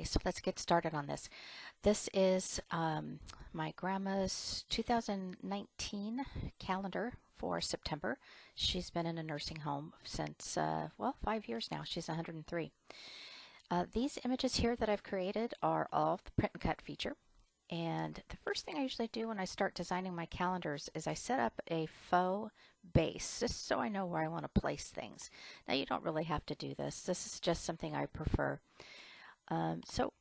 so let's get started on this. This is my grandma's 2019 calendar for September. She's been in a nursing home since, 5 years now. She's 103. These images here that I've created are all the print and cut feature. And the first thing I usually do when I start designing my calendars is I set up a faux base, just so I know where I want to place things. Now you don't really have to do this. This is just something I prefer. So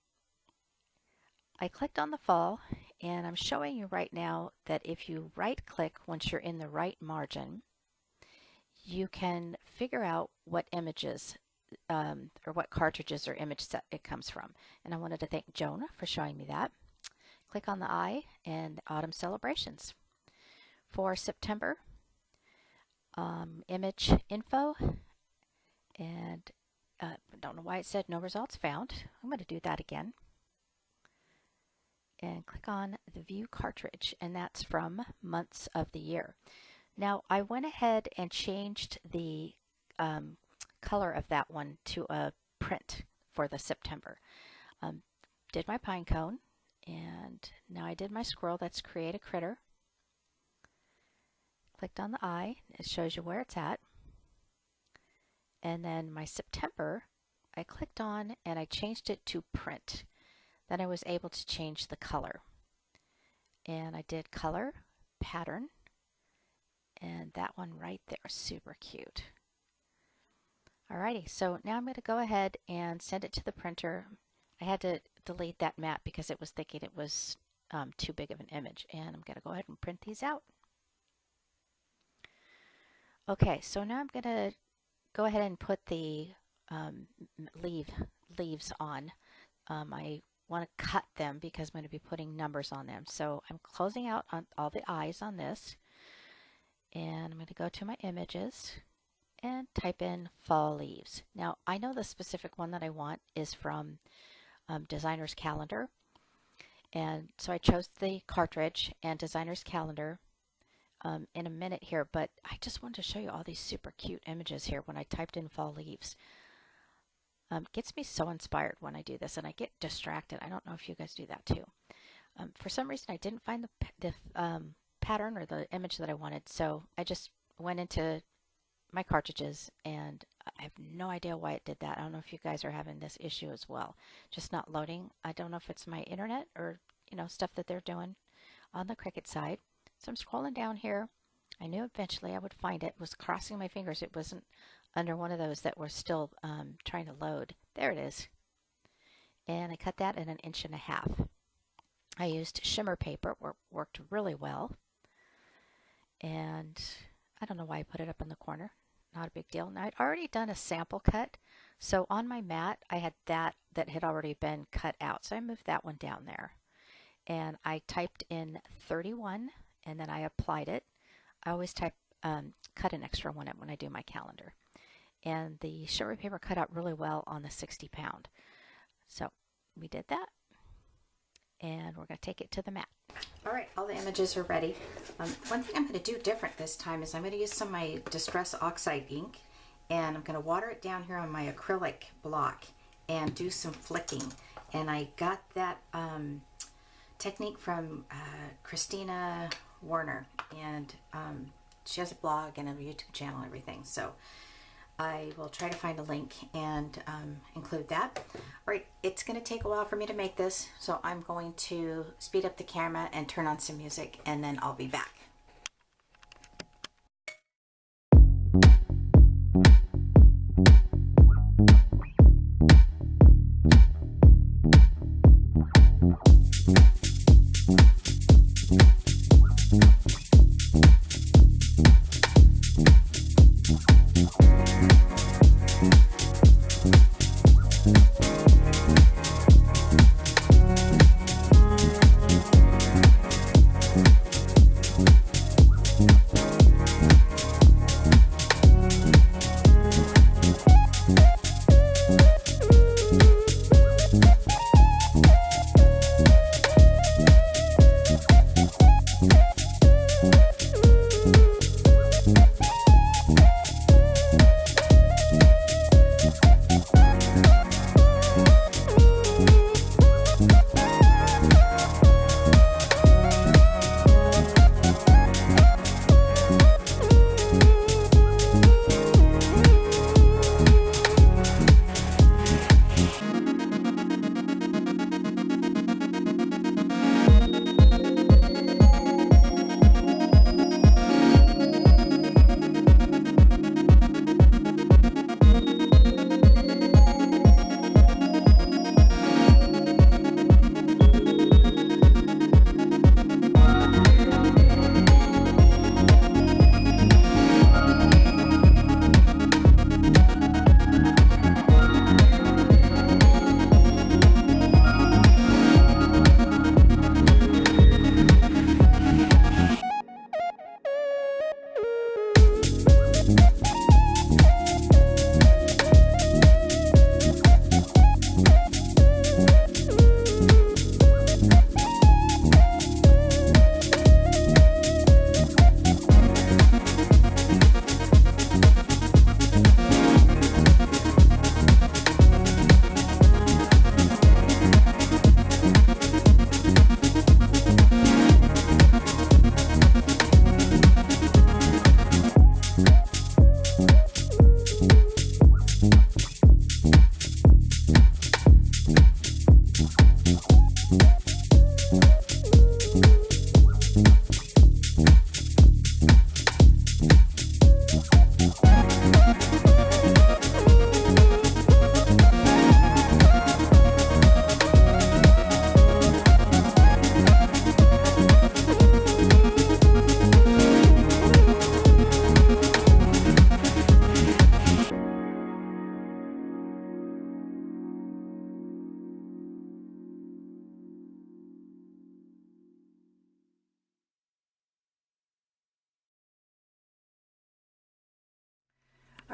I clicked on the fall, and I'm showing you right now that if you right click once you're in the right margin, you can figure out what images or what cartridges or image set it comes from. And I wanted to thank Jonah for showing me that. Click on the eye and Autumn Celebrations. For September, image info, and I don't know why it said no results found. I'm going to do that again. And click on the view cartridge, and that's from months of the year. Now I went ahead and changed the color of that one to a print for the September. Did my pine cone, and now I did my squirrel. That's create a critter. Clicked on the eye. It shows you where it's at. And then my September, I clicked on and I changed it to print. Then I was able to change the color. And I did color, pattern, and that one right there is super cute. Alrighty, so now I'm going to go ahead and send it to the printer. I had to delete that map because it was thinking it was too big of an image, and I'm going to go ahead and print these out. Okay, so now I'm going to go ahead and put the leaves on. I want to cut them because I'm going to be putting numbers on them. So I'm closing out on all the eyes on this, and I'm going to go to my images and type in fall leaves. Now I know the specific one that I want is from Designer's Calendar, and so I chose the cartridge and Designer's Calendar in a minute here, but I just wanted to show you all these super cute images here when I typed in fall leaves. Gets me so inspired when I do this, and I get distracted. I don't know if you guys do that too. For some reason I didn't find the pattern or the image that I wanted, so I just went into my cartridges, and I have no idea why it did that. I don't know if you guys are having this issue as well, just not loading. I don't know if it's my internet or stuff that they're doing on the Cricut side. So I'm scrolling down here. I knew eventually I would find it. Was crossing my fingers it wasn't under one of those that were still trying to load. There it is. And I cut that in 1.5 inches. I used shimmer paper. Worked really well. And I don't know why I put it up in the corner. Not a big deal. Now I'd already done a sample cut. So on my mat I had that had already been cut out. So I moved that one down there. And I typed in 31 and then I applied it. I always cut an extra one when I do my calendar. And the shimmer paper cut out really well on the 60 pound. So we did that. And we're going to take it to the mat. All right, all the images are ready. One thing I'm going to do different this time is I'm going to use some of my Distress Oxide ink, and I'm going to water it down here on my acrylic block and do some flicking. And I got that technique from Kristina Werner, and she has a blog and a YouTube channel and everything. So I will try to find a link and include that. All right, it's going to take a while for me to make this, so I'm going to speed up the camera and turn on some music, and then I'll be back.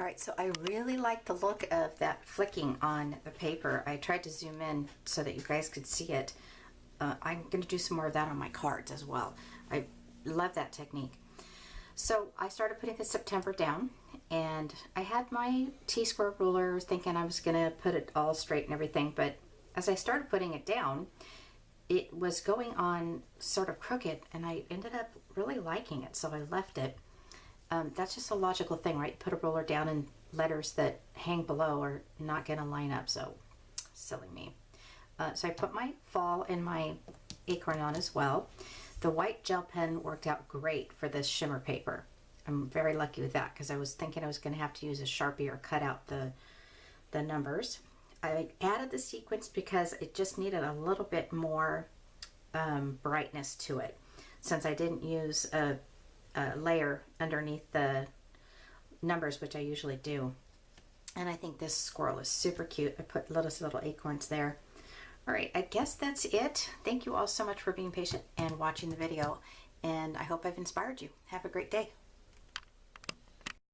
All right, so I really like the look of that flicking on the paper. I tried to zoom in so that you guys could see it. I'm going to do some more of that on my cards as well. I love that technique. So I started putting the September down, and I had my T-square ruler thinking I was going to put it all straight and everything, but as I started putting it down, it was going on sort of crooked, and I ended up really liking it, so I left it. That's just a logical thing, right? Put a ruler down and letters that hang below are not going to line up, so silly me. So I put my fall and my acorn on as well. The white gel pen worked out great for this shimmer paper. I'm very lucky with that because I was thinking I was going to have to use a Sharpie or cut out the numbers. I added the sequins because it just needed a little bit more brightness to it, since I didn't use a layer underneath the numbers, which I usually do. And I think this squirrel is super cute. I put little acorns there. All right, I guess that's it. Thank you all so much for being patient and watching the video, and I hope I've inspired you. Have a great day.